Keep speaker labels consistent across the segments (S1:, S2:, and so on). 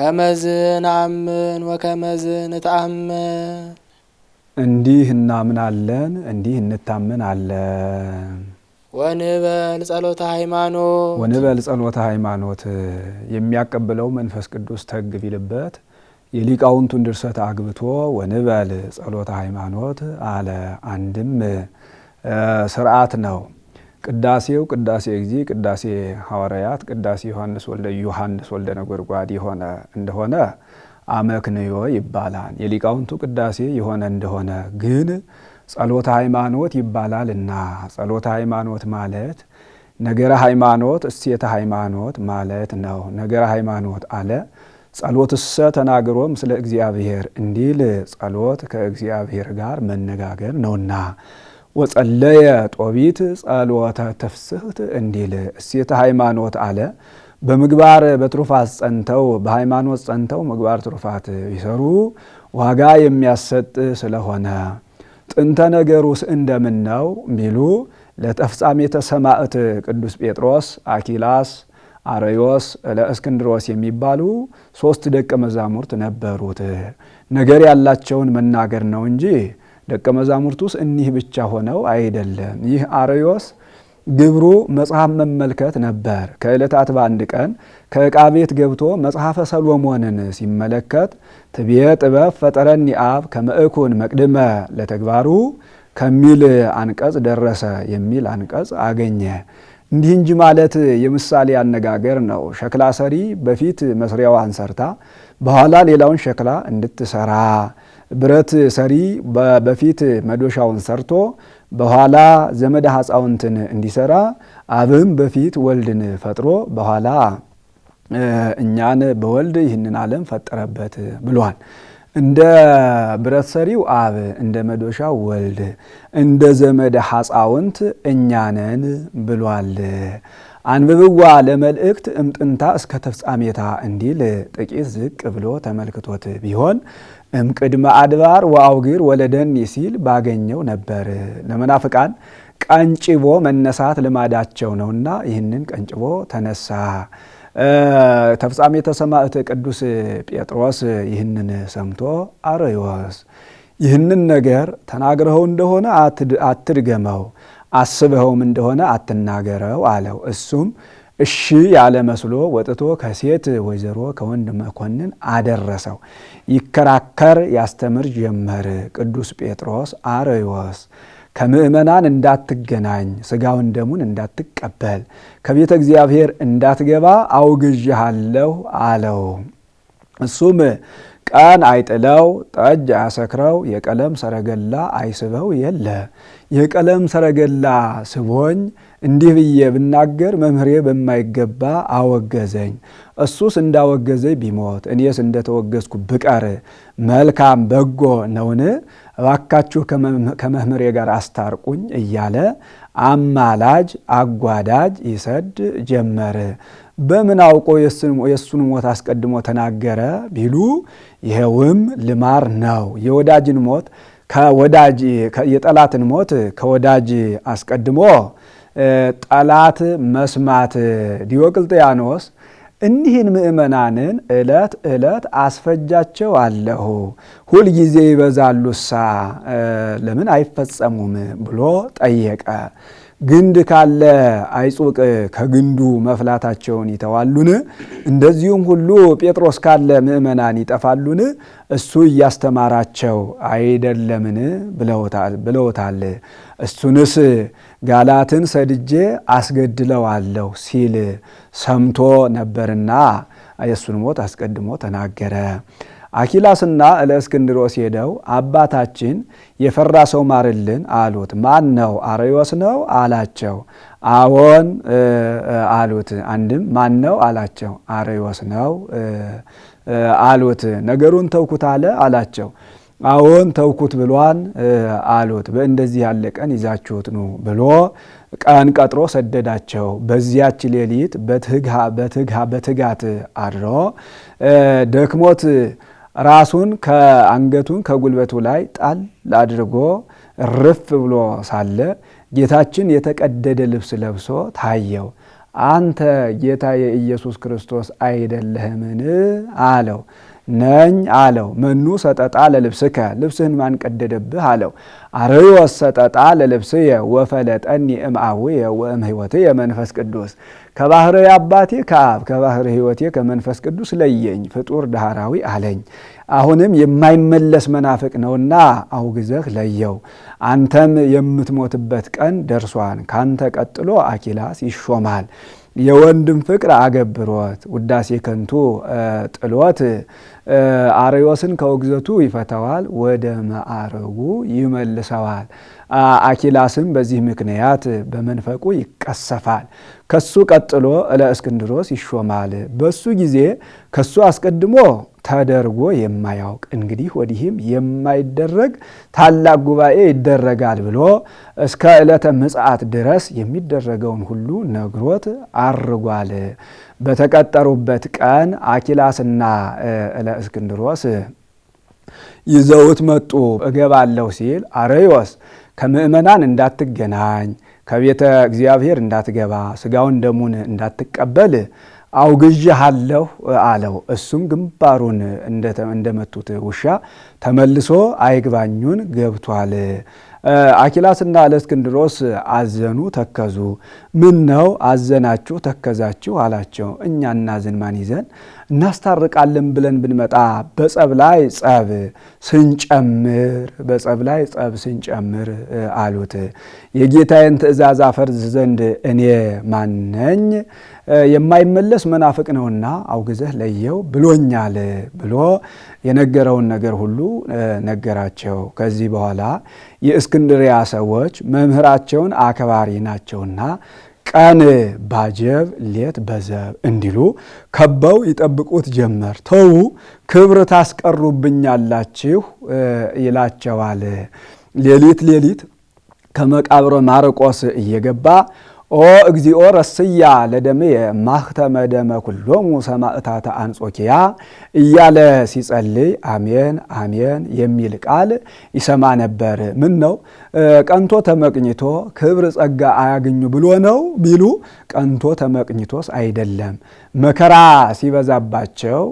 S1: ከመዝን አምን ወከመዝን ተአምን
S2: እንዲህ እናምናለን እንዲህ እንታመናለን።
S1: ወንበል ጸሎተ ሃይማኖት
S2: ወንበል ጸሎተ ሃይማኖት የሚያቀብለው መንፈስ ቅዱስ ተግ ቢልበት የሊቃውንቱን ድርሰት አግብቶ ወንበል ጸሎተ ሃይማኖት አለ። አንድም ስርዓት ነው። ቅዳሴው ቅዳሴ እግዚእ፣ ቅዳሴ ሐዋርያት፣ ቅዳሴ ዮሐንስ ወልደ ነጎድጓድ የሆነ እንደሆነ አመክንዮ ይባላል። የሊቃውንቱ ቅዳሴ የሆነ እንደሆነ ግን ጸሎተ ሃይማኖት ይባላልና ጸሎተ ሃይማኖት ማለት ነገረ ሃይማኖት እሴተ ሃይማኖት ማለት ነው። ነገረ ሃይማኖት አለ ጸሎትሰ ተናግሮም ስለ እግዚአብሔር እንዲል ጸሎት ከእግዚአብሔር ጋር መነጋገር ነውና ወጸለየ ጦቢት ጸሎተ ተፍስሕት እንዲል እሴተ ሃይማኖት አለ በምግባር በትሩፋት ጸንተው በሃይማኖት ጸንተው ምግባር ትሩፋት ቢሰሩ ዋጋ የሚያሰጥ ስለሆነ ጥንተ ነገሩስ እንደምን ነው ቢሉ ለተፍጻሜተ ሰማዕት ቅዱስ ጴጥሮስ፣ አኪላስ፣ አርዮስ፣ ለእስክንድሮስ የሚባሉ 3 ደቀ መዛሙርት ነበሩት። ነገር ያላቸውን መናገር ነው እንጂ ደቀ መዛሙርቱስ እኒህ ብቻ ሆነው አይደለም። ይህ አርዮስ ግብሩ መጽሐፍ መመልከት ነበር። ከዕለታት በአንድ ቀን ከዕቃ ቤት ገብቶ መጽሐፈ ሰሎሞንን ሲመለከት ትቤ ጥበብ ፈጠረኒ አብ ከመ እኩን መቅድመ ለተግባሩ ከሚል አንቀጽ ደረሰ የሚል አንቀጽ አገኘ። እንዲህ እንጂ ማለት የምሳሌ አነጋገር ነው። ሸክላ ሰሪ በፊት መስሪያዋን ሰርታ በኋላ ሌላውን ሸክላ እንድትሰራ፣ ብረት ሰሪ በፊት መዶሻውን ሰርቶ በኋላ ዘመድ ሐፃውንትን እንዲሰራ አብም በፊት ወልድን ፈጥሮ በኋላ እኛን በወልድ ይህንን ዓለም ፈጠረበት ብሏል። እንደ ብረት ሰሪው አብ፣ እንደ መዶሻው ወልድ፣ እንደ ዘመድ ሐፃውንት እኛነን ብሏል። አንብብዋ ለመልእክት እምጥንታ እስከ ተፍጻሜታ እንዲል ጥቂት ዝቅ ብሎ ተመልክቶት ቢሆን እምቅድመ አድባር ወአውግር ወለደኒ ሲል ባገኘው ነበር። ለመናፍቃን ቀንጭቦ መነሳት ልማዳቸው ነውና ይህንን ቀንጭቦ ተነሳ። ተፍጻሜተ ሰማዕት ቅዱስ ጴጥሮስ ይህንን ሰምቶ አርዮስ ይህንን ነገር ተናግረኸው እንደሆነ አትድገመው፣ አስበኸውም እንደሆነ አትናገረው አለው። እሱም እሺ ያለ መስሎ ወጥቶ ከሴት ወይዘሮ ከወንድ መኮንን አደረሰው። ይከራከር ያስተምር ጀመር። ቅዱስ ጴጥሮስ አርዮስ ከምእመናን እንዳትገናኝ፣ ስጋውን ደሙን እንዳትቀበል፣ ከቤተ እግዚአብሔር እንዳትገባ አውግዤሃለሁ አለው። እሱም ቀን አይጥለው ጠጅ አያሰክረው የቀለም ሰረገላ አይስበው የለ። የቀለም ሰረገላ ስቦኝ እንዲህ ብዬ ብናገር መምህሬ በማይገባ አወገዘኝ። እሱስ እንዳወገዘኝ ቢሞት እኔስ እንደተወገዝኩ ብቀር መልካም በጎ ነውን? እባካችሁ ከመምህሬ ጋር አስታርቁኝ እያለ አማላጅ አጓዳጅ ይሰድ ጀመር። በምን አውቆ የእሱን ሞት አስቀድሞ ተናገረ ቢሉ ይኸውም ልማር ነው። የወዳጅን ሞት ከወዳጅ የጠላትን ሞት ከወዳጅ አስቀድሞ ጠላት መስማት። ዲዮቅልጥያኖስ እኒህን ምእመናንን ዕለት ዕለት አስፈጃቸው አለሁ ሁልጊዜ ይበዛሉሳ ለምን አይፈጸሙም ብሎ ጠየቀ። ግንድ ካለ አይጹቅ ከግንዱ መፍላታቸውን ይተዋሉን? እንደዚሁም ሁሉ ጴጥሮስ ካለ ምእመናን ይጠፋሉን? እሱ እያስተማራቸው አይደለምን ብለውታል። እሱንስ ጋላትን ሰድጄ አስገድለዋለሁ ሲል ሰምቶ ነበርና የእሱን ሞት አስቀድሞ ተናገረ። አኪላስና ለእስክንድሮስ ሄደው አባታችን የፈራ ሰው ማርልን አሉት። ማን ነው? አርዮስ ነው አላቸው። አዎን አሉት። አንድም ማን ነው አላቸው። አርዮስ ነው አሉት። ነገሩን ተውኩት አለ አላቸው። አዎን ተውኩት ብሏን አሉት። በእንደዚህ ያለ ቀን ይዛችሁት ኑ ብሎ ቀን ቀጥሮ ሰደዳቸው። በዚያች ሌሊት በትጋት አድሮ ደክሞት ራሱን ከአንገቱን ከጉልበቱ ላይ ጣል አድርጎ ርፍ ብሎ ሳለ ጌታችን የተቀደደ ልብስ ለብሶ ታየው። አንተ ጌታዬ ኢየሱስ ክርስቶስ አይደለህምን አለው። ነኝ አለው። መኑ ሰጠጣ ለልብስከ ልብስህን ማን ቀደደብህ አለው። አርዮስ ሰጠጣ ለልብስየ ወፈለጠኒ እምአቡየ ወእም ሕይወትየ መንፈስ ቅዱስ ከባህረ አባቴ ከአብ ከባህረ ሕይወቴ ከመንፈስ ቅዱስ ለየኝ ፍጡር ዳህራዊ አለኝ። አሁንም የማይመለስ መናፍቅ ነውና አውግዘህ ለየው። አንተም የምትሞትበት ቀን ደርሷን ካንተ ቀጥሎ አኪላስ ይሾማል። የወንድም ፍቅር አገብሮት ውዳሴ ከንቱ ጥሎት አርዮስን ከውግዘቱ ይፈታዋል፣ ወደ ማዕረጉ ይመልሰዋል። አኪላስም በዚህ ምክንያት በመንፈቁ ይቀሰፋል። ከሱ ቀጥሎ እለእስክንድሮስ ይሾማል። በሱ ጊዜ ከሱ አስቀድሞ ተደርጎ የማያውቅ እንግዲህ ወዲህም የማይደረግ ታላቅ ጉባኤ ይደረጋል ብሎ እስከ ዕለተ ምጽአት ድረስ የሚደረገውን ሁሉ ነግሮት አርጓል። በተቀጠሩበት ቀን አኪላስና እለእስክንድሮስ ይዘውት መጡ። እገባለሁ ሲል አርዮስ ከምእመናን እንዳትገናኝ፣ ከቤተ እግዚአብሔር እንዳትገባ፣ ስጋውን ደሙን እንዳትቀበል አውግዤሃለሁ አለው። እሱም ግንባሩን እንደመቱት ውሻ ተመልሶ አይግባኙን ገብቷል። አኪላስና እለእስክንድሮስ አዘኑ፣ ተከዙ። ምን ነው አዘናችሁ ተከዛችሁ አላቸው። እኛ እናዝን ማን ይዘን እናስታርቃለን ብለን ብንመጣ በጸብ ላይ ጸብ ስንጨምር አሉት። የጌታዬን ትእዛዝ አፈርስ ዘንድ እኔ ማነኝ? የማይመለስ መናፍቅ ነውና አውግዘህ ለየው ብሎኛል ብሎ የነገረውን ነገር ሁሉ ነገራቸው። ከዚህ በኋላ የእስክንድሪያ ሰዎች መምህራቸውን አክባሪ ናቸውና ቀን ባጀብ ሌት በዘብ እንዲሉ ከበው ይጠብቁት ጀመር። ተዉ ክብር ታስቀሩብኛላችሁ ይላቸዋል። ሌሊት ከመቃብረ ማርቆስ እየገባ ኦ እግዚኦ ረስያ ለደምየ ማህተመ ደመ ኩሎሙ ሰማዕታተ አንጾኪያ እያለ ሲጸልይ አሜን አሜን የሚል ቃል ይሰማ ነበር። ምን ነው ቀንቶ ተመቅኝቶ ክብር ጸጋ አያገኙ ብሎ ነው ቢሉ ቀንቶ ተመቅኝቶስ አይደለም። መከራ ሲበዛባቸው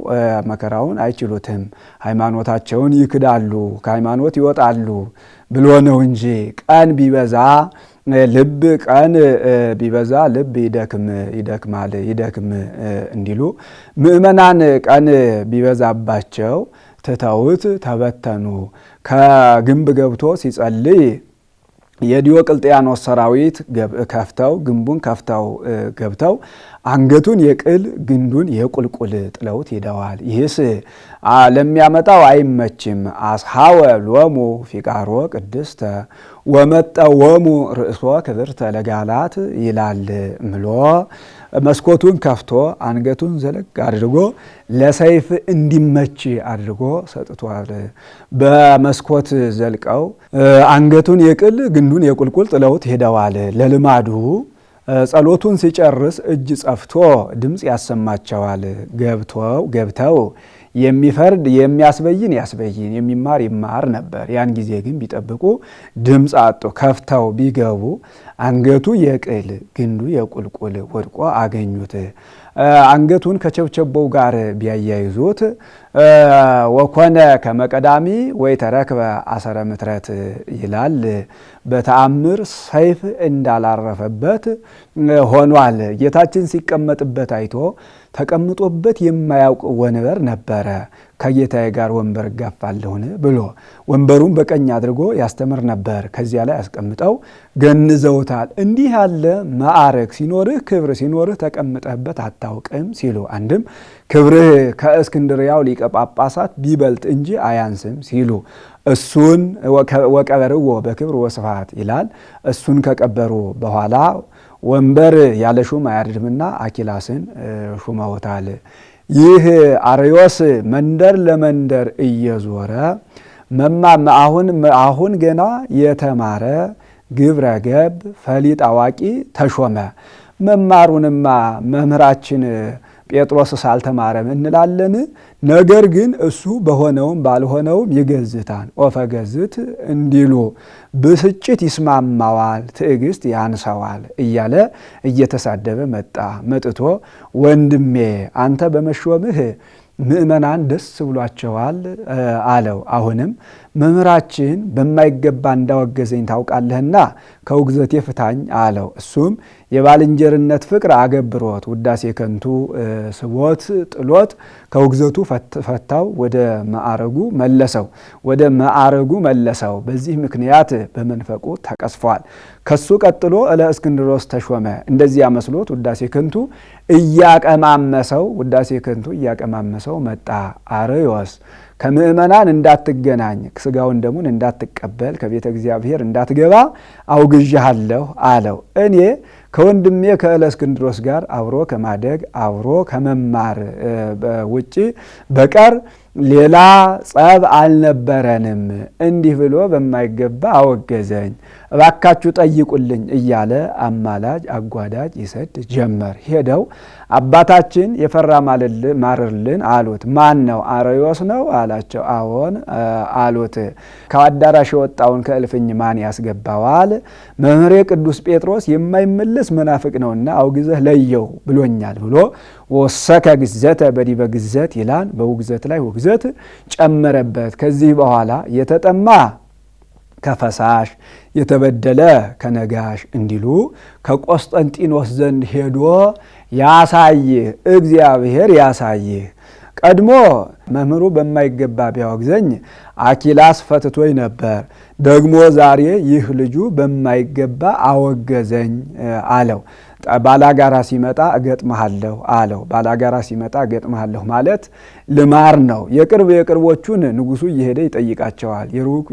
S2: መከራውን አይችሉትም፣ ሃይማኖታቸውን ይክዳሉ፣ ከሃይማኖት ይወጣሉ ብሎ ነው እንጂ ቀን ቢበዛ ልብ ይደክም እንዲሉ ምእመናን ቀን ቢበዛባቸው ትተውት ተበተኑ። ከግንብ ገብቶ ሲጸልይ የዲዮቅልጥያኖስ ሰራዊት ግንቡን ከፍተው ገብተው አንገቱን የቅል ግንዱን የቁልቁል ጥለውት ሄደዋል። ይህስ ለሚያመጣው አይመችም። አስሐወ ሎሙ ፊቃሮ ቅድስተ ወመጠወሙ ርእሶ ክብርተ ለጋላት ይላል ምሎ መስኮቱን ከፍቶ አንገቱን ዘለግ አድርጎ ለሰይፍ እንዲመች አድርጎ ሰጥቷል። በመስኮት ዘልቀው አንገቱን የቅል ግንዱን የቁልቁል ጥለውት ሄደዋል። ለልማዱ ጸሎቱን ሲጨርስ እጅ ጸፍቶ ድምፅ ያሰማቸዋል። ገብተው የሚፈርድ የሚያስበይን የሚማር ይማር ነበር። ያን ጊዜ ግን ቢጠብቁ ድምፅ አጡ። ከፍተው ቢገቡ አንገቱ የቅል ግንዱ የቁልቁል ወድቆ አገኙት። አንገቱን ከቸብቸቦው ጋር ቢያያይዙት ወኮነ ከመቀዳሚ ወይ ተረክበ አሰረ ምትረት ይላል። በተአምር ሰይፍ እንዳላረፈበት ሆኗል። ጌታችን ሲቀመጥበት አይቶ ተቀምጦበት የማያውቅ ወንበር ነበረ። ከጌታዬ ጋር ወንበር እጋፋለሁን ብሎ ወንበሩን በቀኝ አድርጎ ያስተምር ነበር። ከዚያ ላይ አስቀምጠው ገንዘውታል። እንዲህ ያለ ማዕረግ ሲኖርህ ክብር ሲኖርህ ተቀምጠህበት አታውቅም ሲሉ፣ አንድም ክብርህ ከእስክንድርያው ሊቀ ጳጳሳት ቢበልጥ እንጂ አያንስም ሲሉ፣ እሱን ወቀበርዎ በክብር ወስፋት ይላል። እሱን ከቀበሩ በኋላ ወንበር ያለ ሹም አያድርምና አኪላስን ሹመውታል። ይህ አርዮስ መንደር ለመንደር እየዞረ አሁን ገና የተማረ ግብረ ገብ ፈሊጥ አዋቂ ተሾመ። መማሩንማ መምህራችን ጴጥሮስስ አልተማረም እንላለን? ነገር ግን እሱ በሆነውም ባልሆነውም ይገዝታል። ኦፈ ገዝት እንዲሉ ብስጭት ይስማማዋል፣ ትዕግስት ያንሰዋል እያለ እየተሳደበ መጥቶ ወንድሜ አንተ በመሾምህ ምእመናን ደስ ብሏቸዋል አለው። አሁንም መምህራችን በማይገባ እንዳወገዘኝ ታውቃለህና ከውግዘቴ ፍታኝ አለው። እሱም የባልንጀርነት ፍቅር አገብሮት ውዳሴ ከንቱ ስቦት ጥሎት ከውግዘቱ ፈታው፣ ወደ ማዕረጉ መለሰው። በዚህ ምክንያት በመንፈቁ ተቀስፏል። ከሱ ቀጥሎ እለእስክንድሮስ ተሾመ። እንደዚያ መስሎት ውዳሴ ከንቱ እያቀማመሰው መጣ። አርዮስ ከምእመናን እንዳትገናኝ፣ ስጋውን ደሙን እንዳትቀበል፣ ከቤተ እግዚአብሔር እንዳትገባ አውግዣለሁ አለው። እኔ ከወንድሜ ከእለእስክንድሮስ ጋር አብሮ ከማደግ አብሮ ከመማር ውጪ በቀር ሌላ ጸብ አልነበረንም። እንዲህ ብሎ በማይገባ አወገዘኝ፣ እባካችሁ ጠይቁልኝ እያለ አማላጅ አጓዳጅ ይሰድ ጀመር። ሄደው አባታችን የፈራ ማርልን አሉት። ማን ነው? አርዮስ ነው አላቸው። አዎን አሉት። ከአዳራሽ የወጣውን ከእልፍኝ ማን ያስገባዋል? መምህሬ ቅዱስ ጴጥሮስ የማይመለስ መናፍቅ ነውና አውግዘህ ለየው ብሎኛል ብሎ ወሰከ ግዘተ በዲበ ግዘት ይላል። በውግዘት ላይ ውግዘት ጨመረበት። ከዚህ በኋላ የተጠማ ከፈሳሽ የተበደለ ከነጋሽ እንዲሉ ከቆስጠንጢኖስ ዘንድ ሄዶ ያሳይህ እግዚአብሔር ያሳይህ። ቀድሞ መምህሩ በማይገባ ቢያወግዘኝ አኪላስ ፈትቶኝ ነበር። ደግሞ ዛሬ ይህ ልጁ በማይገባ አወገዘኝ አለው። ባላጋራ ሲመጣ እገጥመሃለሁ አለው። ባላጋራ ሲመጣ እገጥመሃለሁ ማለት ልማር ነው። የቅርቦቹን ንጉሱ እየሄደ ይጠይቃቸዋል።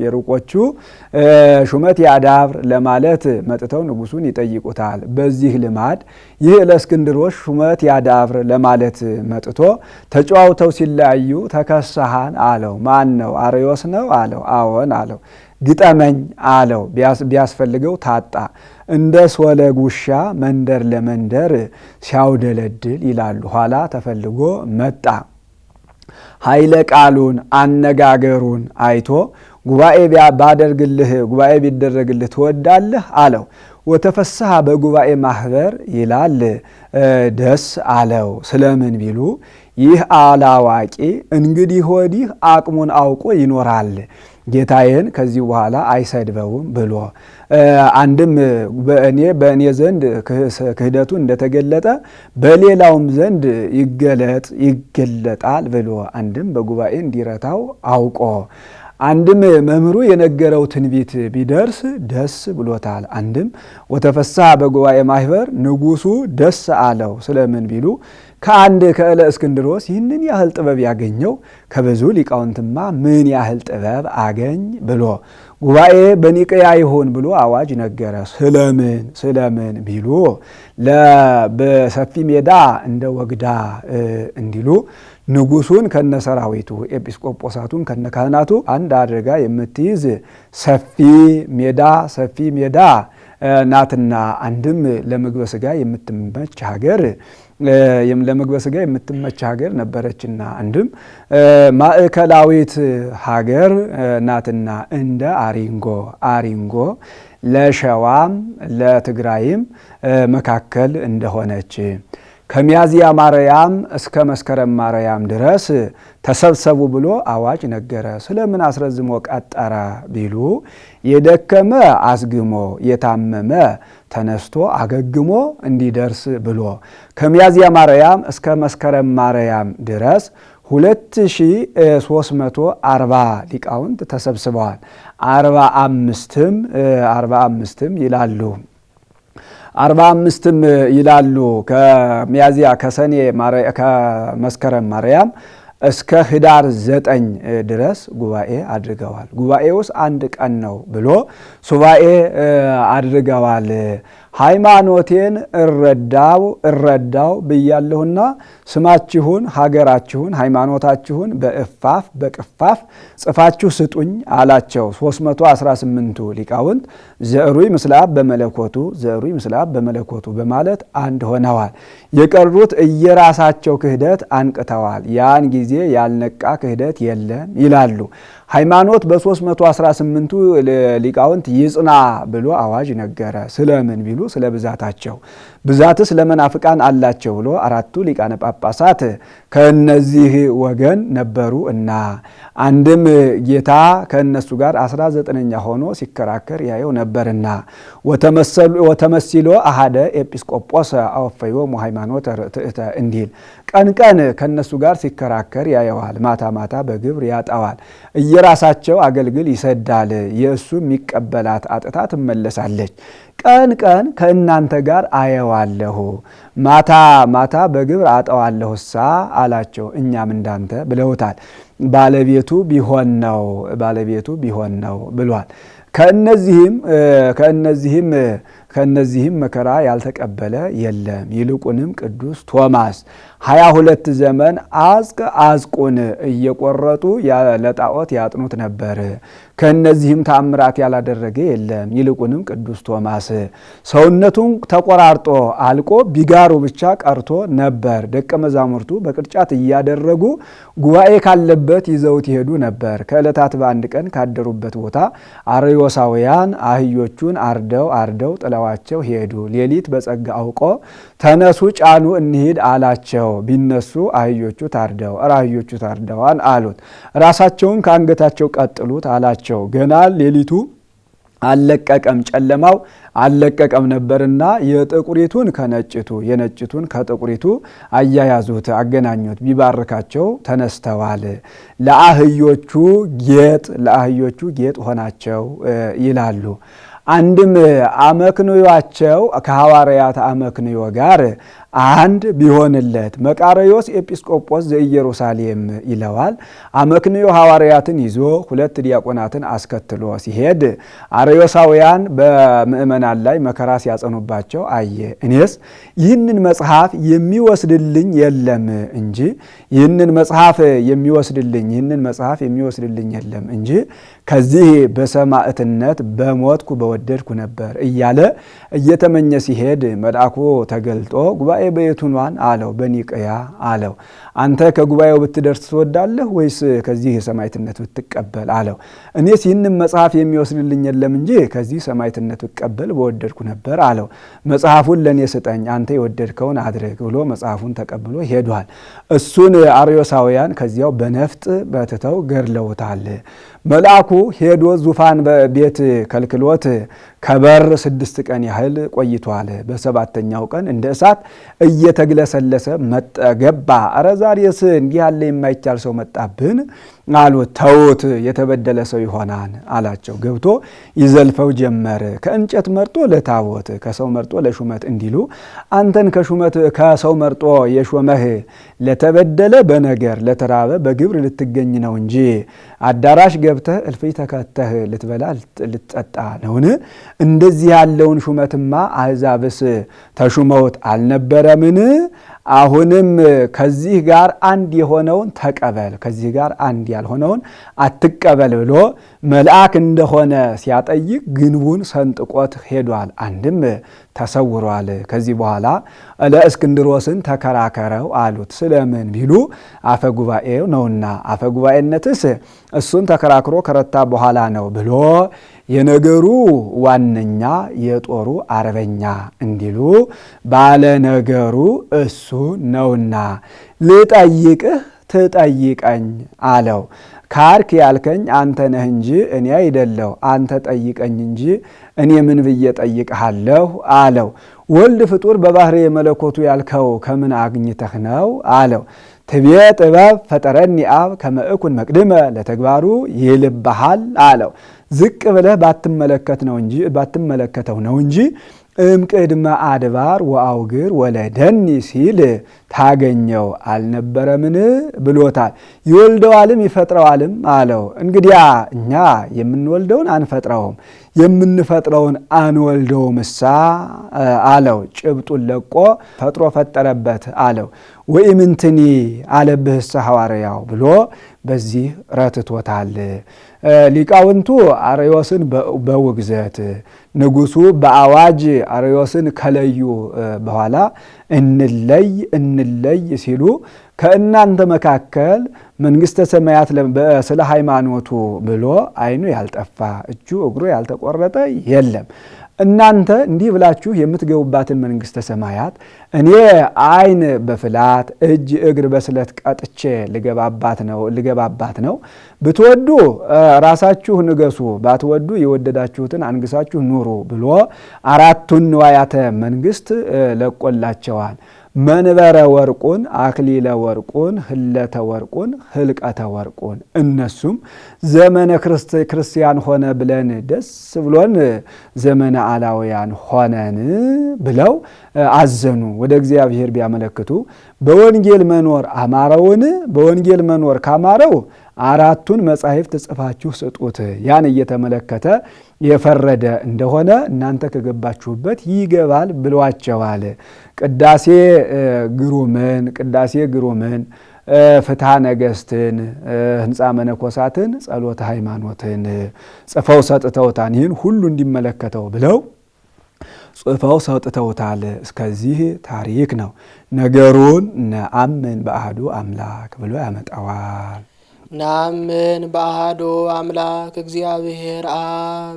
S2: የሩቆቹ ሹመት ያዳብር ለማለት መጥተው ንጉሱን ይጠይቁታል። በዚህ ልማድ ይህ እለእስክንድሮስ ሹመት ያዳብር ለማለት መጥቶ ተጨዋውተው ሲለያዩ ተከሳሃን አለው። ማን ነው? አርዮስ ነው አለው። አዎን አለው። ግጠመኝ አለው። ቢያስፈልገው ታጣ። እንደ ሶለግ ውሻ መንደር ለመንደር ሲያውደለድል ይላሉ። ኋላ ተፈልጎ መጣ። ኃይለ ቃሉን አነጋገሩን አይቶ ጉባኤ ቢደረግልህ ትወዳለህ አለው። ወተፈስሐ በጉባኤ ማህበር ይላል። ደስ አለው። ስለምን ቢሉ ይህ አላዋቂ እንግዲህ ወዲህ አቅሙን አውቆ ይኖራል፣ ጌታዬን ከዚህ በኋላ አይሰድበውም ብሎ አንድም በእኔ ዘንድ ክህደቱ እንደተገለጠ በሌላውም ዘንድ ይገለጣል ብሎ አንድም በጉባኤ እንዲረታው አውቆ አንድም መምህሩ የነገረው ትንቢት ቢደርስ ደስ ብሎታል። አንድም ወተፈስሐ በጉባኤ ማህበር ንጉሱ ደስ አለው። ስለምን ቢሉ ከአንድ ከእለእስክንድሮስ ይህንን ያህል ጥበብ ያገኘው ከብዙ ሊቃውንትማ ምን ያህል ጥበብ አገኝ ብሎ ጉባኤ በኒቅያ ይሆን ብሎ አዋጅ ነገረ። ስለምን ቢሉ በሰፊ ሜዳ እንደ ወግዳ እንዲሉ ንጉሱን ከነሰራዊቱ ኤጲስቆጶሳቱን ከነካህናቱ አንድ አድርጋ የምትይዝ ሰፊ ሜዳ ናትና አንድም ለምግበ ስጋ የምትመች ሀገር ነበረችና አንድም ማዕከላዊት ሀገር ናትና እንደ አሪንጎ ለሸዋም ለትግራይም መካከል እንደሆነች ከሚያዝያ ማርያም እስከ መስከረም ማርያም ድረስ ተሰብሰቡ ብሎ አዋጅ ነገረ። ስለምን አስረዝሞ ቀጠረ ቢሉ የደከመ አስግሞ የታመመ ተነስቶ አገግሞ እንዲደርስ ብሎ ከሚያዝያ ማርያም እስከ መስከረም ማርያም ድረስ 2340 ሊቃውንት ተሰብስበዋል። 45ም ይላሉ 45ም ይላሉ። ከሚያዝያ ከመስከረም ማርያም እስከ ህዳር 9 ድረስ ጉባኤ አድርገዋል። ጉባኤ ውስጥ አንድ ቀን ነው ብሎ ሱባኤ አድርገዋል። ሃይማኖቴን እረዳው ብያለሁና ስማችሁን፣ ሀገራችሁን፣ ሃይማኖታችሁን በእፋፍ በቅፋፍ ጽፋችሁ ስጡኝ አላቸው። 318ቱ ሊቃውንት ዘዕሩይ ምስለ አብ በመለኮቱ ዘዕሩይ ምስለ አብ በመለኮቱ በማለት አንድ ሆነዋል። የቀሩት እየራሳቸው ክህደት አንቅተዋል። ያን ጊዜ ያልነቃ ክህደት የለም ይላሉ። ሃይማኖት በ318ቱ ሊቃውንት ይጽና ብሎ አዋጅ ነገረ። ስለምን ቢሉ ስለ ብዛታቸው። ብዛትስ ለመናፍቃን አላቸው ብሎ 4ቱ ሊቃነ ጳጳሳት ከነዚህ ወገን ነበሩ እና አንድም ጌታ ከነሱ ጋር 19ኛ ሆኖ ሲከራከር ያየው ነበርና ወተመሲሎ አሃደ ኤጲስቆጶስ አወፈዮሙ ሃይማኖተ ርትዕተ እንዲል ቀን ቀን ከነሱ ጋር ሲከራከር ያየዋል፣ ማታ ማታ በግብር ያጣዋል። እየራሳቸው አገልግል ይሰዳል፣ የእሱ የሚቀበላት አጥታ ትመለሳለች። ቀን ቀን ከእናንተ ጋር አየዋለሁ፣ ማታ ማታ በግብር አጠዋለሁሳ አላቸው። እኛም እንዳንተ ብለውታል። ባለቤቱ ቢሆን ነው ብሏል። ከእነዚህም መከራ ያልተቀበለ የለም። ይልቁንም ቅዱስ ቶማስ 22 ዘመን አዝቁን እየቆረጡ ለጣዖት ያጥኑት ነበር። ከእነዚህም ተአምራት ያላደረገ የለም። ይልቁንም ቅዱስ ቶማስ ሰውነቱን ተቆራርጦ አልቆ ቢጋሩ ብቻ ቀርቶ ነበር። ደቀ መዛሙርቱ በቅርጫት እያደረጉ ጉባኤ ካለበት ይዘውት ይሄዱ ነበር። ከዕለታት በአንድ ቀን ካደሩበት ቦታ አርዮሳውያን አህዮቹን አርደው ጥለዋቸው ሄዱ። ሌሊት በጸጋ አውቆ ተነሱ፣ ጫኑ፣ እንሂድ አላቸው። ቢነሱ አህዮቹ ታርደዋል አሉት። ራሳቸውን ከአንገታቸው ቀጥሉት አላቸው። ገና ሌሊቱ አልለቀቀም፣ ጨለማው አልለቀቀም ነበርና የጥቁሪቱን ከነጭቱ የነጭቱን ከጥቁሪቱ አያያዙት፣ አገናኙት። ቢባርካቸው ተነስተዋል። ለአህዮቹ ጌጥ ሆናቸው ይላሉ። አንድም አመክንዮአቸው ከሐዋርያት አመክንዮ ጋር አንድ ቢሆንለት መቃርዮስ ኤጲስቆጶስ ዘኢየሩሳሌም ይለዋል። አመክንዮ ሐዋርያትን ይዞ 2 ዲያቆናትን አስከትሎ ሲሄድ አርዮሳውያን በምእመናን ላይ መከራ ሲያጸኑባቸው አየ። እኔስ ይህንን መጽሐፍ የሚወስድልኝ የለም እንጂ ይህንን መጽሐፍ የሚወስድልኝ የለም እንጂ ከዚህ በሰማዕትነት በሞትኩ በወደድኩ ነበር እያለ እየተመኘ ሲሄድ መልአኩ ተገልጦ ጉባኤ በየቱኗን አለው። በኒቅያ አለው። አንተ ከጉባኤው ብትደርስ ትወዳለህ ወይስ ከዚህ ሰማዕትነት ብትቀበል አለው። እኔስ ይህንን መጽሐፍ የሚወስድልኝ የለም እንጂ ከዚህ ሰማዕትነት ብትቀበል በወደድኩ ነበር አለው። መጽሐፉን ለእኔ ስጠኝ፣ አንተ የወደድከውን አድርግ ብሎ መጽሐፉን ተቀብሎ ሄዷል። እሱን አርዮሳውያን ከዚያው በነፍጥ በትተው ገድለውታል። መልአኩ ሄዶ ዙፋን ቤት ከልክሎት ከበር 6 ቀን ያህል ቆይቷል። በ7ኛው ቀን እንደ እሳት እየተግለሰለሰ ገባ። ኧረ ዛሬስ እንዲህ ያለ የማይቻል ሰው መጣብን አሉት። ተውት፣ የተበደለ ሰው ይሆናል አላቸው። ገብቶ ይዘልፈው ጀመረ። ከእንጨት መርጦ ለታቦት ከሰው መርጦ ለሹመት እንዲሉ አንተን ከሰው መርጦ የሾመህ ለተበደለ በነገር ለተራበ በግብር ልትገኝ ነው እንጂ አዳራሽ ገብተህ እልፍኝ ተከተህ ልትበላ ልትጠጣ ነውን? እንደዚህ ያለውን ሹመትማ አሕዛብስ ተሹመውት አልነበረምን? አሁንም ከዚህ ጋር አንድ የሆነውን ተቀበል፣ ከዚህ ጋር አንድ ያልሆነውን አትቀበል ብሎ መልአክ እንደሆነ ሲያጠይቅ ግንቡን ሰንጥቆት ሄዷል። አንድም ተሰውሯል። ከዚህ በኋላ ለእስክንድሮስን ተከራከረው አሉት። ስለምን ቢሉ አፈ ጉባኤው ነውና፣ አፈ ጉባኤነትስ እሱን ተከራክሮ ከረታ በኋላ ነው ብሎ የነገሩ ዋነኛ የጦሩ አርበኛ እንዲሉ ባለ ነገሩ እሱ ነውና ልጠይቅህ ትጠይቀኝ አለው። ካርክ ያልከኝ አንተ ነህ እንጂ እኔ አይደለሁ። አንተ ጠይቀኝ እንጂ እኔ ምን ብዬ ጠይቅሃለሁ አለው። ወልድ ፍጡር በባህሪ የመለኮቱ ያልከው ከምን አግኝተህ ነው አለው። ትቤ ጥበብ ፈጠረኒ አብ ከመ እኩን መቅድመ ለተግባሩ ይልብሃል አለው። ዝቅ ብለህ ባትመለከተው ነው እንጂ እምቅድመ አድባር ወአውግር ወለደኒ ሲል ታገኘው አልነበረምን ብሎታል። ይወልደዋልም ይፈጥረዋልም አለው። እንግዲያ እኛ የምንወልደውን አንፈጥረውም የምንፈጥረውን አንወልደውም እሳ አለው። ጭብጡን ለቆ ፈጥሮ ፈጠረበት አለው። ወኢምንትኒ አለብህስ ሐዋርያው ብሎ በዚህ ረትቶታል። ሊቃውንቱ አርዮስን በውግዘት ንጉሱ በአዋጅ አርዮስን ከለዩ በኋላ እንለይ ሲሉ ከእናንተ መካከል መንግሥተ ሰማያት ስለ ሃይማኖቱ ብሎ ዓይኑ ያልጠፋ እጁ እግሩ ያልተቆረጠ የለም። እናንተ እንዲህ ብላችሁ የምትገቡባትን መንግሥተ ሰማያት እኔ ዓይን በፍላት እጅ እግር በስለት ቀጥቼ ልገባባት ነው። ብትወዱ ራሳችሁ ንገሱ፣ ባትወዱ የወደዳችሁትን አንግሳችሁ ኑሩ ብሎ አራቱን ንዋያተ መንግሥት ለቆላቸዋል። መንበረ ወርቁን፣ አክሊለ ወርቁን፣ ህለተ ወርቁን፣ ህልቀተ ወርቁን። እነሱም ዘመነ ክርስቲያን ሆነ ብለን ደስ ብሎን ዘመነ አላውያን ሆነን ብለው አዘኑ። ወደ እግዚአብሔር ቢያመለክቱ በወንጌል መኖር አማረውን? በወንጌል መኖር ካማረው አራቱን መጻሕፍት ጽፋችሁ ስጡት። ያን እየተመለከተ የፈረደ እንደሆነ እናንተ ከገባችሁበት ይገባል ብሏቸዋል። ቅዳሴ ግሩምን፣ ፍትሐ ነገሥትን፣ ህንፃ መነኮሳትን፣ ጸሎተ ሃይማኖትን ጽፈው ሰጥተውታል። ይህን ሁሉ እንዲመለከተው ብለው ጽፈው ሰጥተውታል። እስከዚህ ታሪክ ነው። ነገሩን ነአምን በአሐዱ አምላክ ብሎ ያመጣዋል።
S1: ነአምን በአሐዱ አምላክ እግዚአብሔር አብ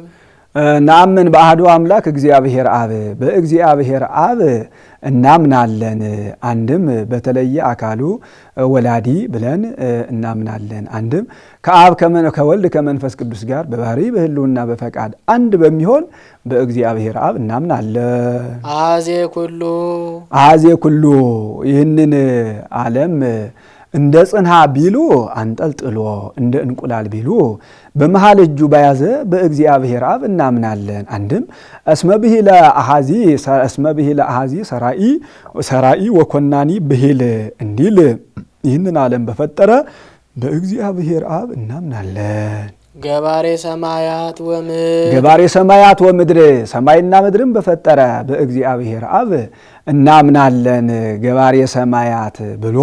S2: ነአምን በአሐዱ አምላክ እግዚአብሔር አብ በእግዚአብሔር አብ እናምናለን። አንድም በተለየ አካሉ ወላዲ ብለን እናምናለን። አንድም ከአብ ከወልድ ከመንፈስ ቅዱስ ጋር በባህሪ በህልውና በፈቃድ አንድ በሚሆን በእግዚአብሔር አብ እናምናለን። አዜ ኩሉ ይህንን ዓለም እንደ ጽንሃ ቢሉ አንጠልጥሎ እንደ እንቁላል ቢሉ በመሃል እጁ በያዘ በእግዚአብሔር አብ እናምናለን። አንድም እስመ ብሂለ አሐዚ ሰራኢ ወኮናኒ ብሂል እንዲል ይህንን ዓለም በፈጠረ በእግዚአብሔር አብ እናምናለን።
S1: ገባሬ
S2: ሰማያት ወምድር ሰማይና ምድርን በፈጠረ በእግዚአብሔር አብ እናምናለን። ገባሬ ሰማያት ብሎ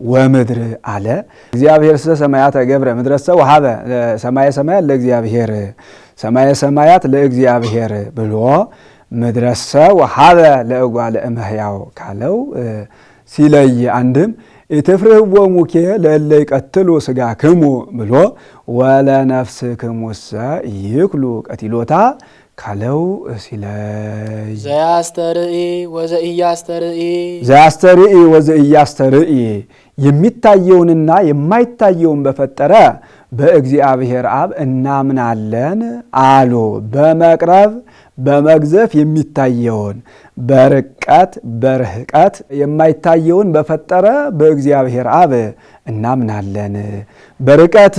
S2: ወምድር አለ። እግዚአብሔር ስለ ሰማያት ገብረ ምድረሰ ወሀበ ሰማየ ሰማያት ለእግዚአብሔር ሰማየ ሰማያት ለእግዚአብሔር ብሎ ምድረሰ ወሀበ ለእጓለ እመሕያው ካለው ሲለይ አንድም ኢትፍርህዎሙኬ ለእለ ይቀትሉ ሥጋክሙ ብሎ ወለነፍስክሙሰ ይክሉ ቀቲሎታ ካለው ሲለይ
S1: ዘያስተርኢ
S2: ወዘኢያስተርኢ የሚታየውንና የማይታየውን በፈጠረ በእግዚአብሔር አብ እናምናለን አሉ። በመቅረብ በመግዘፍ የሚታየውን በርህቀት የማይታየውን በፈጠረ በእግዚአብሔር አብ እናምናለን። በርቀት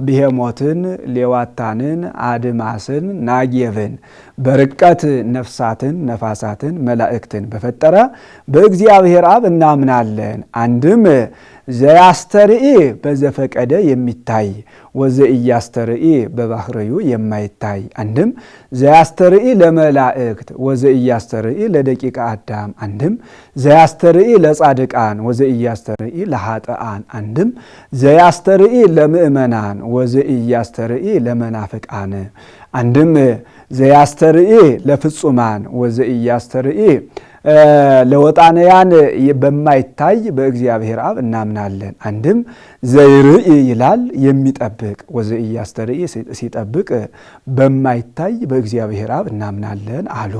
S2: ብሄሞትን፣ ሌዋታንን፣ አድማስን፣ ናጌብን በርቀት ነፍሳትን፣ ነፋሳትን፣ መላእክትን በፈጠረ በእግዚአብሔር አብ እናምናለን። አንድም ዘያስተርኢ በዘፈቀደ የሚታይ ወዘኢያስተርኢ በባህርዩ የማይታይ አንድም ዘያስተርኢ ለመላእክት ወዘኢያስተርኢ ለደቂቀ አዳም አንድም ዘያስተርኢ ለጻድቃን ወዘኢያስተርኢ ለኃጥአን አንድም ዘያስተርኢ ለምእመናን ወዘኢያስተርኢ ለመናፍቃን አንድም ዘያስተርኢ ለፍጹማን ወዘኢያስተርኢ ለወጣንያን በማይታይ በእግዚአብሔር አብ እናምናለን። አንድም ዘይርኢ ይላል የሚጠብቅ ወዘኢያስተርኢ ሲጠብቅ በማይታይ በእግዚአብሔር አብ እናምናለን አሉ።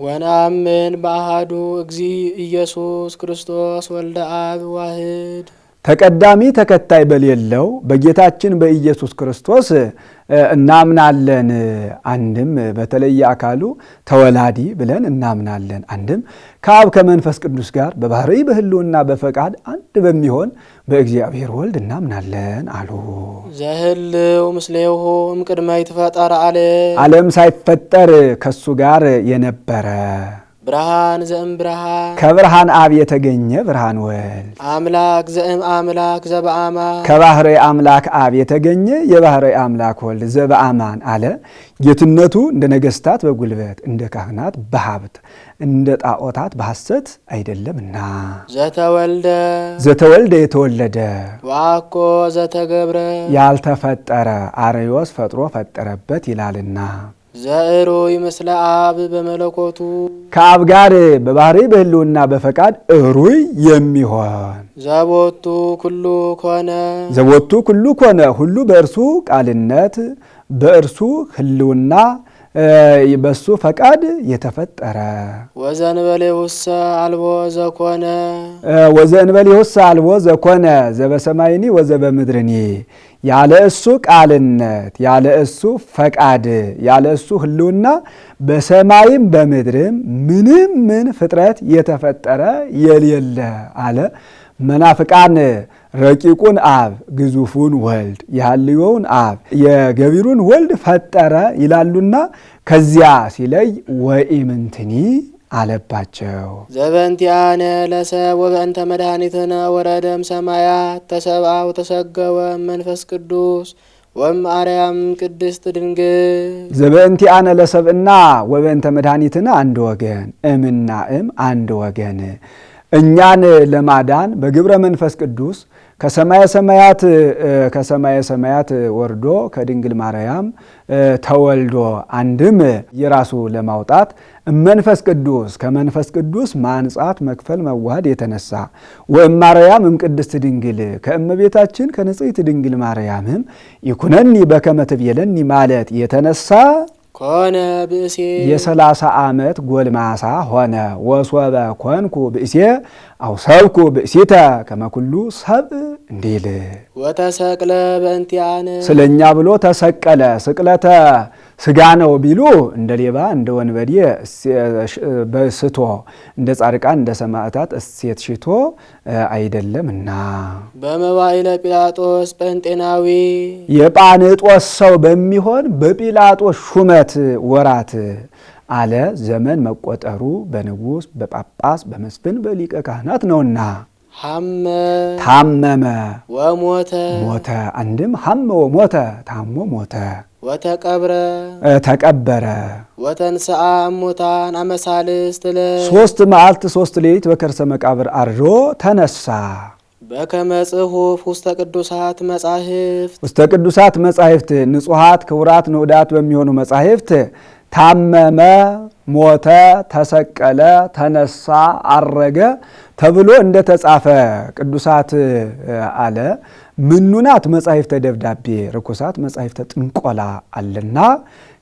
S1: ወነአምን በአሐዱ እግዚእ ኢየሱስ ክርስቶስ ወልደ አብ ዋህድ
S2: ተቀዳሚ ተከታይ በሌለው በጌታችን በኢየሱስ ክርስቶስ እናምናለን። አንድም በተለየ አካሉ ተወላዲ ብለን እናምናለን። አንድም ከአብ ከመንፈስ ቅዱስ ጋር በባህሪ በሕልውና በፈቃድ አንድ በሚሆን በእግዚአብሔር ወልድ እናምናለን አሉ።
S1: ዘህልው ምስሌሁ እምቅድመ ይትፈጠር
S2: ዓለም ሳይፈጠር ከሱ ጋር የነበረ
S1: ብርሃን ዘእም ብርሃን
S2: ከብርሃን አብ የተገኘ ብርሃን ወልድ
S1: አምላክ ዘእም አምላክ ዘበአማን
S2: ከባህሪ አምላክ አብ የተገኘ የባህሪ አምላክ ወልድ ዘበአማን አለ። ጌትነቱ እንደ ነገስታት በጉልበት እንደ ካህናት በሀብት እንደ ጣዖታት በሐሰት አይደለምና ዘተወልደ የተወለደ
S1: ዋኮ ዘተገብረ
S2: ያልተፈጠረ አርዮስ ፈጥሮ ፈጠረበት ይላልና
S1: ዘእሩይ ምስለ አብ በመለኮቱ
S2: ከአብ ጋር በባህሪ በሕልውና በፈቃድ እሩይ የሚሆን
S1: ዘቦቱ ኩሉ
S2: ኮነ ሁሉ በእርሱ ቃልነት በእርሱ ሕልውና በሱ ፈቃድ የተፈጠረ
S1: ወዘእንበሌሁሰ አልቦ ዘኮነ ዘበሰማይኒ ወዘበምድርኒ ያለ እሱ ቃልነት ያለ እሱ ፈቃድ ያለ እሱ ሕልውና በሰማይም በምድርም ምን ፍጥረት የተፈጠረ የሌለ አለ። መናፍቃን ረቂቁን አብ ግዙፉን ወልድ የሐልዮውን አብ የገቢሩን ወልድ ፈጠረ ይላሉና ከዚያ ሲለይ ወኢምንትኒ አለባቸው። ዘበንቲአነ ለሰብ ወበእንተ መድኃኒትነ ወረደም ሰማያት ተሰብአ ወተሰገወ መንፈስ ቅዱስ ወእምአርያም ቅድስት ድንግል
S2: ዘበንቲአነ ለሰብእና ወበእንተ መድኃኒትነ አንድ ወገን እምና አንድ ወገን እኛን ለማዳን በግብረ መንፈስ ቅዱስ ከሰማየ ሰማያት ወርዶ ከድንግል ማርያም ተወልዶ አንድም የራሱ ለማውጣት መንፈስ ቅዱስ ከመንፈስ ቅዱስ ማንጻት መክፈል መዋሃድ የተነሳ ወእምአርያም ቅድስት ድንግል ከእመቤታችን ከንጽሕት ድንግል ማርያምም ይኩነኒ በከመ ትቤለኒ ማለት የተነሳ
S1: ኮነ ብእሴ
S2: የ30 ዓመት ጎልማሳ ሆነ። ወሶበ ኮንኩ ብእሴ አውሰብኩ ብእሲተ ከመኩሉ ሰብ እንዲል
S1: ወተሰቅለ በእንቲአነ
S2: ስለኛ ብሎ ተሰቀለ። ስቅለተ ስጋ ነው ቢሉ እንደ ሌባ እንደ ወንበዴ በስቶ እንደ ጻድቃን እንደ ሰማዕታት እሴት ሽቶ አይደለምና
S1: በመዋዕለ ጲላጦስ ጴንጤናዊ
S2: የጳንጦስ ሰው በሚሆን በጲላጦስ ሹመት ወራት አለ። ዘመን መቆጠሩ በንጉሥ በጳጳስ በመስፍን በሊቀ ካህናት ነውና ታመመ ሞተ። አንድም ሐመ ወሞተ ታሞ ሞተ። ተቀበረ
S1: ወተንሥአ እሙታን አመ ሣልስት ዕለት
S2: 3 መዓልት 3 ሌሊት በከርሰ መቃብር አድሮ ተነሳ።
S1: በከመ ጽሑፍ ውስተ ቅዱሳት መጻሕፍት ንጹሐት ክቡራት ንዑዳት በሚሆኑ መጻሕፍት ታመመ፣ ሞተ፣ ተሰቀለ፣ ተነሳ፣ አረገ ተብሎ እንደተጻፈ ቅዱሳት አለ። ምኑናት መጻሕፍተ ደብዳቤ ርኩሳት መጻሕፍተ ጥንቆላ አለና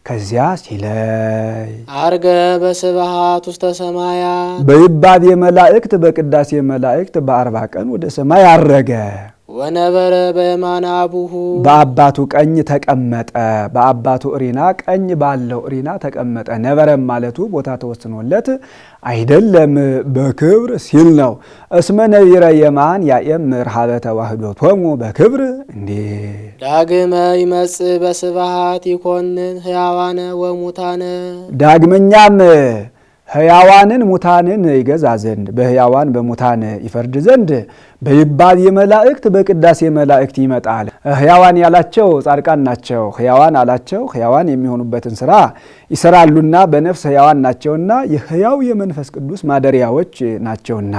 S1: ከዚያ ሲለይ አርገ በስብሐት ውስተ ሰማያት
S2: በይባቤ መላእክት በቅዳሴ መላእክት በ40 ቀን ወደ ሰማይ አረገ።
S1: ወነበረ በየማነ አቡሁ
S2: በአባቱ ቀኝ ተቀመጠ። በአባቱ እሪና ቀኝ ባለው እሪና ተቀመጠ። ነበረም ማለቱ ቦታ ተወስኖለት አይደለም፣ በክብር ሲል ነው። እስመ ነቢረ የማን ያእምር ኀበ ተዋህዶቶሙ በክብር እንዴ
S1: ዳግመ ይመጽእ በስብሐት ይኮንን ሕያዋነ ወሙታነ
S2: ዳግመኛም ሕያዋንን ሙታንን ይገዛ ዘንድ በሕያዋን በሙታን ይፈርድ ዘንድ በይባቤ መላእክት በቅዳሴ መላእክት ይመጣል። ሕያዋን ያላቸው ጻድቃን ናቸው። ሕያዋን አላቸው ሕያዋን የሚሆኑበትን ሥራ ይሰራሉና በነፍስ ሕያዋን ናቸውና የሕያው የመንፈስ ቅዱስ ማደሪያዎች ናቸውና።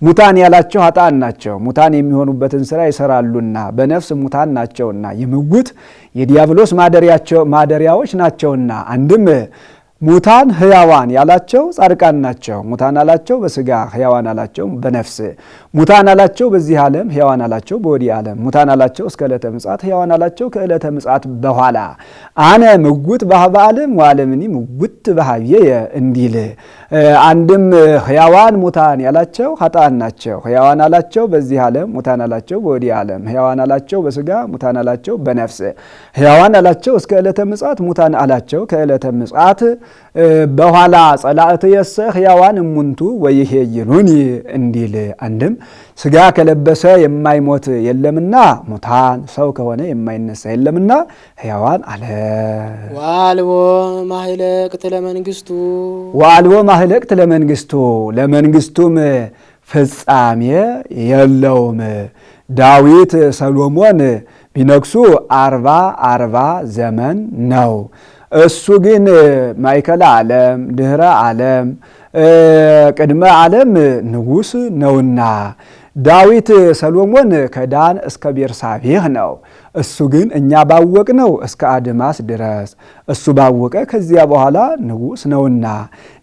S2: ሙታን ያላቸው ኃጥአን ናቸው። ሙታን የሚሆኑበትን ሥራ ይሰራሉና በነፍስ ሙታን ናቸውና የምውት የዲያብሎስ ማደሪያዎች ናቸውና። አንድም ሙታን ሕያዋን ያላቸው ጻድቃን ናቸው። ሙታን አላቸው በስጋ ሕያዋን አላቸው በነፍስ ሙታን አላቸው በዚህ ዓለም ሕያዋን አላቸው በወዲህ ዓለም ሙታን አላቸው እስከ ዕለተ ምጽአት ሕያዋን አላቸው ከዕለተ ምጽአት በኋላ አነ ምውት በኀበ ዓለም ወዓለምኒ ምውት በኀቤየ እንዲል አንድም ሕያዋን ሙታን ያላቸው ኃጥአን ናቸው። ሕያዋን አላቸው በዚህ ዓለም ሙታን አላቸው በወዲህ ዓለም ሕያዋን አላቸው በስጋ ሙታን አላቸው በነፍስ ሕያዋን አላቸው እስከ ዕለተ ምጽአት ሙታን አላቸው ከዕለተ ምጽአት በኋላ ጸላእትየሰ ሕያዋን እሙንቱ ወይሄይኑኒ እንዲል አንድም ስጋ ከለበሰ የማይሞት የለምና ሙታን ሰው ከሆነ የማይነሳ የለምና ሕያዋን አለ።
S1: ወአልቦ ማህለቅት ለመንግስቱ
S2: ወአልቦ ማህለቅት ለመንግስቱ ለመንግስቱም ፍጻሜ የለውም። ዳዊት ሰሎሞን ቢነግሱ 40 ዘመን ነው። እሱ ግን ማእከለ ዓለም ድህረ ዓለም ቅድመ ዓለም ንጉሥ ነውና ዳዊት ሰሎሞን ከዳን እስከ ቤርሳቤህ ነው። እሱ ግን እኛ ባወቅነው እስከ አድማስ ድረስ እሱ ባወቀ ከዚያ በኋላ ንጉሥ ነውና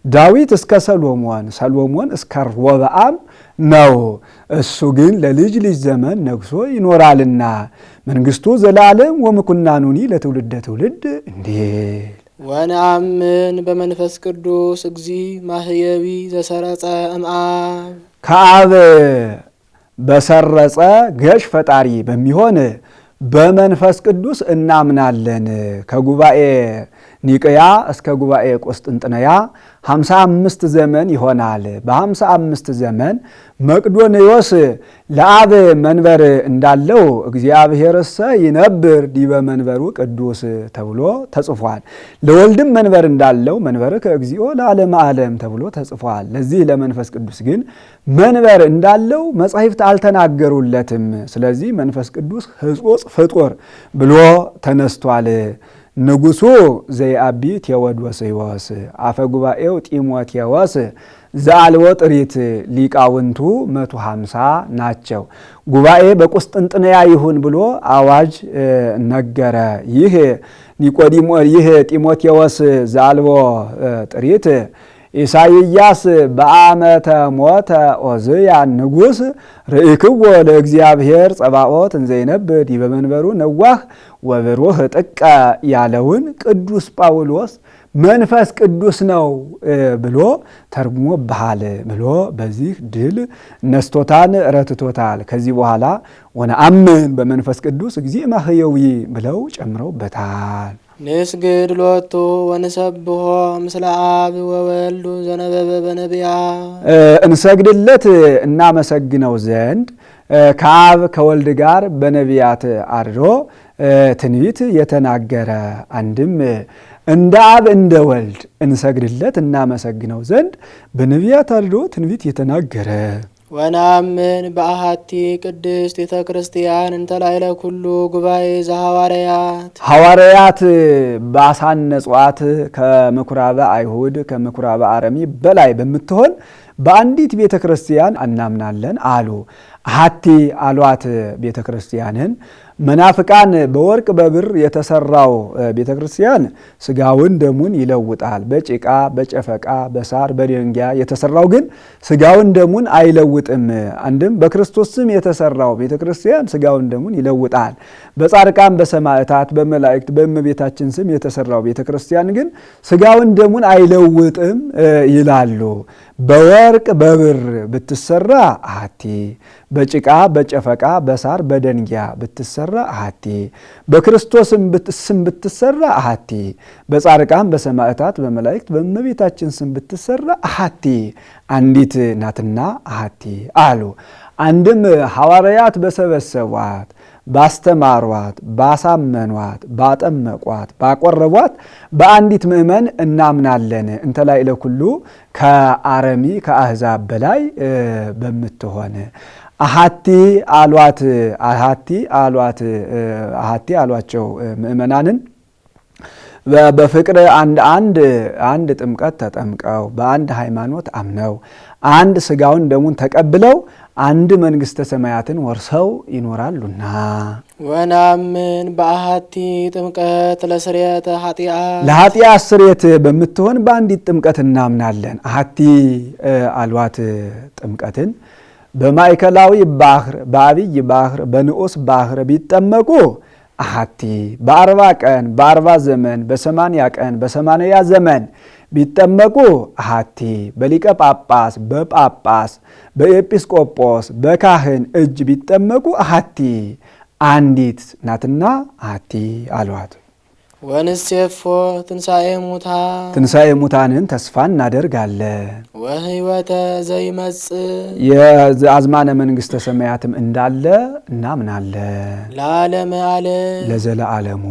S2: ዳዊት እስከ ሰሎሞን ሰሎሞን እስከ ሮብዓም ነው። እሱ ግን ለልጅ ልጅ ዘመን ነግሶ ይኖራልና መንግስቱ ዘላለም ወምኩናኑኒ ለትውልደ ትውልድ እንዲል
S1: ወነአምን በመንፈስ ቅዱስ እግዚ ማህየቢ ዘሰረጸ እምአብ
S2: ከአብ በሰረጸ ገዥ ፈጣሪ በሚሆን በመንፈስ ቅዱስ እናምናለን። ከጉባኤ ኒቅያ እስከ ጉባኤ ቆስጥንጥንያ 55 ዘመን ይሆናል። በ55 ዘመን መቅዶንዮስ ለአብ መንበር እንዳለው እግዚአብሔርሰ ይነብር ዲበ መንበሩ ቅዱስ ተብሎ ተጽፏል። ለወልድም መንበር እንዳለው መንበር ከእግዚኦ ለዓለመ ዓለም ተብሎ ተጽፏል። ለዚህ ለመንፈስ ቅዱስ ግን መንበር እንዳለው መጻሕፍት አልተናገሩለትም። ስለዚህ መንፈስ ቅዱስ ሕጹጽ ፍጡር ብሎ ተነስቷል። ንጉሡ ዘይአቢ ቴዎዶስዮስ አፈ ጉባኤው ጢሞቴዎስ ዘአልቦ ጥሪት ሊቃውንቱ 150 ናቸው። ጉባኤ በቁስጥንጥንያ ይሁን ብሎ አዋጅ ነገረ። ይህ ጢሞቴዎስ ዘአልቦ ጥሪት ኢሳይያስ በአመተ ሞተ ዖዝያን ንጉሥ ርኢክዎ ለእግዚአብሔር ጸባኦት እንዘይነብር ዲበ መንበሩ ነዋህ ወብሩህ ጥቀ ያለውን ቅዱስ ጳውሎስ መንፈስ ቅዱስ ነው ብሎ ተርጉሞ ባህል ብሎ በዚህ ድል ነስቶታን ረትቶታል። ከዚህ በኋላ ወነአምን በመንፈስ ቅዱስ እግዚእ ማህየዊ ብለው ጨምረውበታል።
S1: ንስግድ ሎቱ ወንሰብሖ ምስለ አብ ወወልድ ዘነበበ በነቢያት
S2: እንሰግድለት እናመሰግነው ዘንድ ከአብ ከወልድ ጋር በነቢያት አድሮ ትንቢት የተናገረ አንድም እንደ አብ እንደ ወልድ እንሰግድለት እናመሰግነው ዘንድ በነቢያት አድሮ ትንቢት የተናገረ
S1: ወነአምን በአሐቲ ቅድስት ቤተ ክርስቲያን እንተ ላዕለ ኩሉ ጉባኤ ዘሐዋርያት
S2: ሐዋርያት ባሳነጿት ከምኩራበ አይሁድ ከምኩራበ አረሚ በላይ በምትሆን በአንዲት ቤተ ክርስቲያን እናምናለን አሉ። አሐቲ አሏት ቤተ ክርስቲያንን። መናፍቃን በወርቅ በብር የተሰራው ቤተ ክርስቲያን ስጋውን ደሙን ይለውጣል። በጭቃ በጨፈቃ በሳር በደንጊያ የተሰራው ግን ስጋውን ደሙን አይለውጥም። አንድም በክርስቶስ ስም የተሰራው ቤተ ክርስቲያን ስጋውን ደሙን ይለውጣል። በጻድቃን በሰማዕታት በመላእክት በእመቤታችን ስም የተሰራው ቤተ ክርስቲያን ግን ስጋውን ደሙን አይለውጥም ይላሉ። በወርቅ በብር ብትሰራ አሐቲ፣ በጭቃ በጨፈቃ በሳር በደንጊያ ብትሰራ አሐቲ፣ በክርስቶስ ስም ብትሰራ አሐቲ፣ በጻድቃን በሰማዕታት በመላእክት በእመቤታችን ስም ብትሰራ አሐቲ፣ አንዲት ናትና አሐቲ አሉ። አንድም ሐዋርያት በሰበሰቧት ባስተማሯት ባሳመኗት ባጠመቋት ባቆረቧት በአንዲት ምእመን እናምናለን። እንተ ላዕለ ኩሉ ከአረሚ ከአሕዛብ በላይ በምትሆን አሐቲ አሏት። አሐቲ አሏቸው ምእመናንን በፍቅር አንድ ጥምቀት ተጠምቀው በአንድ ሃይማኖት አምነው አንድ ስጋውን ደሙን ተቀብለው አንድ መንግስተ ሰማያትን ወርሰው ይኖራሉና
S1: ወናምን በአሐቲ ጥምቀት ለስርየተ ኃጢአት
S2: ለኃጢአት ስርየት በምትሆን በአንዲት ጥምቀት እናምናለን። አሐቲ አልዋት ጥምቀትን በማዕከላዊ ባህር በአብይ ባህር በንዑስ ባህር ቢጠመቁ አሐቲ በ40 ቀን በ40 ዘመን በ80 ቀን በ80 ዘመን ቢጠመቁ አሐቲ በሊቀ ጳጳስ በጳጳስ በኤጲስቆጶስ በካህን እጅ ቢጠመቁ አሐቲ አንዲት ናትና አሐቲ አልዋት።
S1: ወንሴፎ
S2: ትንሣኤ ሙታንን ተስፋ እናደርጋለን።
S1: ወሕይወተ ዘይመጽእ
S2: የአዝማነ መንግሥተ ሰማያትም እንዳለ እናምናለን።
S1: ለዓለመ ዓለም
S2: ለዘለዓለሙ